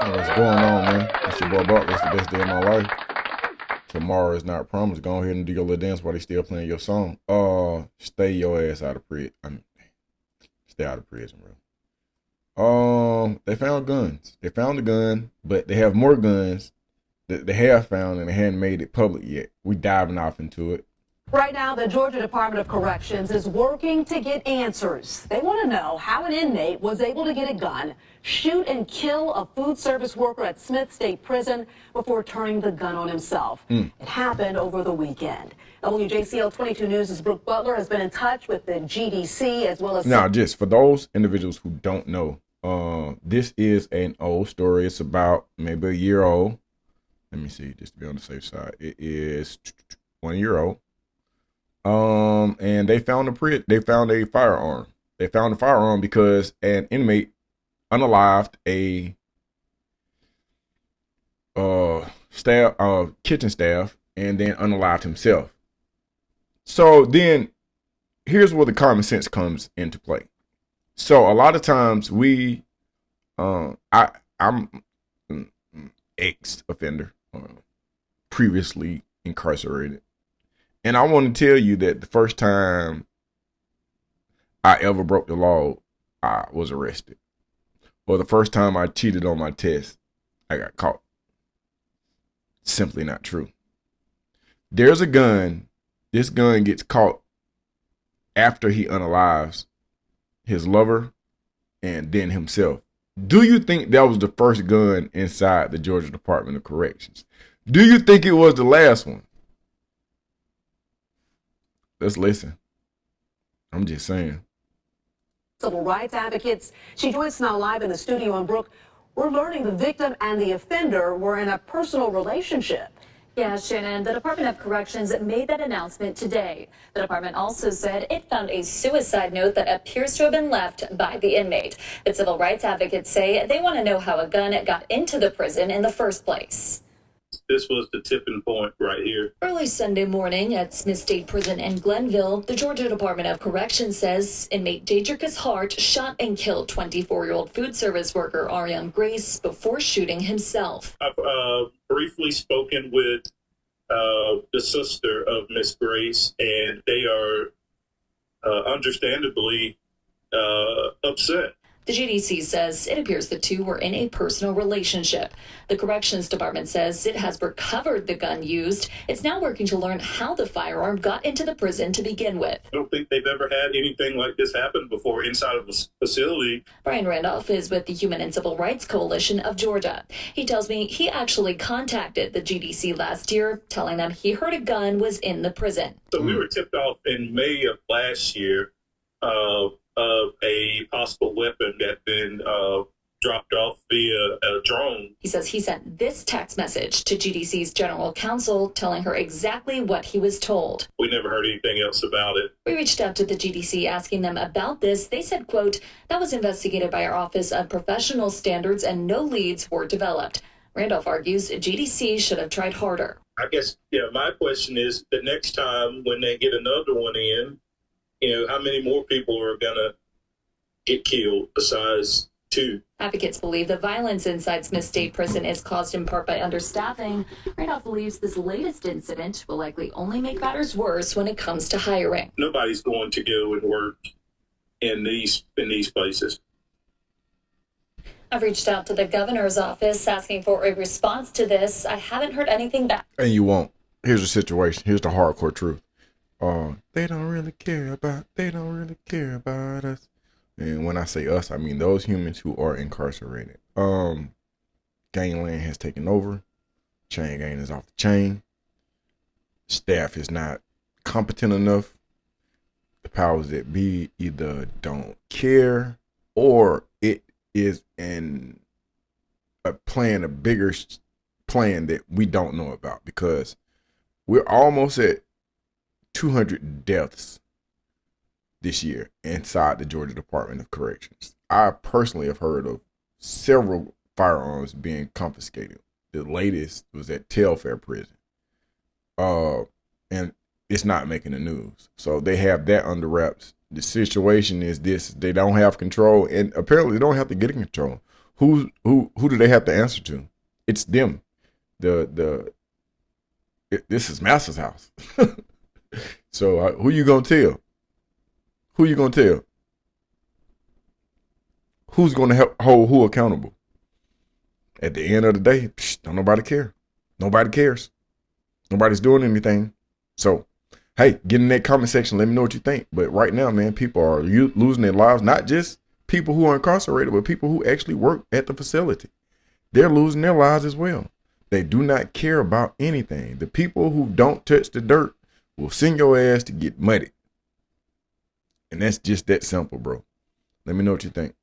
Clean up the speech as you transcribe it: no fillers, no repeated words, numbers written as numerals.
Hey, what's going on, man? It's your boy Buck. It's the best day of my life. Tomorrow is not promised. Go ahead and do your little dance while they still playing your song. Stay your ass out of prison. Stay out of prison, bro. They found guns. They found a gun, but they have more guns that they have found and they hadn't made it public yet. We diving off into it. Right now, the Georgia Department of Corrections is working to get answers. They want to know how an inmate was able to get a gun, shoot and kill a food service worker at Smith State Prison before turning the gun on himself. It happened over the weekend. WJCL 22 News' Brooke Butler has been in touch with the GDC as well as... Now, just for those individuals who don't know, this is an old story. It's about maybe a year old. Let me see, just to be on the safe side. It is 1 year old. And they found a firearm. They found a firearm because an inmate unalived a kitchen staff and then unalived himself. So then here's where the common sense comes into play. So a lot of times I'm ex-offender, previously incarcerated. And I want to tell you that the first time I ever broke the law, I was arrested. Or the first time I cheated on my test, I got caught. Simply not true. There's a gun. This gun gets caught after he unalives his lover and then himself. Do you think that was the first gun inside the Georgia Department of Corrections? Do you think it was the last one? Let's listen. I'm just saying. Civil rights advocates. She joins us now live in the studio. And Brooke, we're learning the victim and the offender were in a personal relationship. Yeah, Shannon, the Department of Corrections made that announcement today. The department also said it found a suicide note that appears to have been left by the inmate. But civil rights advocates say they want to know how a gun got into the prison in the first place. This was the tipping point right here. Early Sunday morning at Smith State Prison in Glenville, the Georgia Department of Corrections says inmate Daedricus Hart shot and killed 24-year-old food service worker Ariane Grace before shooting himself. I've briefly spoken with the sister of Miss Grace, and they are understandably upset. The GDC says it appears the two were in a personal relationship. The Corrections Department says it has recovered the gun used. It's now working to learn how the firearm got into the prison to begin with. I don't think they've ever had anything like this happen before inside of a facility. Brian Randolph is with the Human and Civil Rights Coalition of Georgia. He tells me he actually contacted the GDC last year, telling them he heard a gun was in the prison. So we were tipped off in May of last year of a possible weapon that had been dropped off via a drone. He says he sent this text message to GDC's general counsel telling her exactly what he was told. We never heard anything else about it. We reached out to the GDC asking them about this. They said, quote, that was investigated by our Office of Professional Standards and no leads were developed. Randolph argues GDC should have tried harder. I guess, my question is the next time when they get another one in, how many more people are going to get killed besides two? Advocates believe the violence inside Smith State Prison is caused in part by understaffing. Randolph believes this latest incident will likely only make matters worse when it comes to hiring. Nobody's going to go and work in these places. I've reached out to the governor's office asking for a response to this. I haven't heard anything back. And you won't. Here's the situation. Here's the hardcore truth. They don't really care about us. And when I say us, I mean those humans who are incarcerated. Gangland has taken over. Chain gang is off the chain. Staff is not competent enough. The powers that be either don't care or it is a bigger plan that we don't know about, because we're almost at 200 deaths this year inside the Georgia Department of Corrections. I personally have heard of several firearms being confiscated. The latest was at Telfair Prison. And it's not making the news. So they have that under wraps. The situation is this: they don't have control, and apparently they don't have to get in control. who do they have to answer to? It's them. This is Master's house. So who you gonna tell? Who you gonna tell? Who's gonna hold who accountable? At the end of the day, don't nobody care. Nobody cares. Nobody's doing anything. So, hey, get in that comment section. Let me know what you think. But right now, man, people are losing their lives. Not just people who are incarcerated, but people who actually work at the facility. They're losing their lives as well. They do not care about anything. The people who don't touch the dirt will send your ass to get muddy. And that's just that simple, bro. Let me know what you think.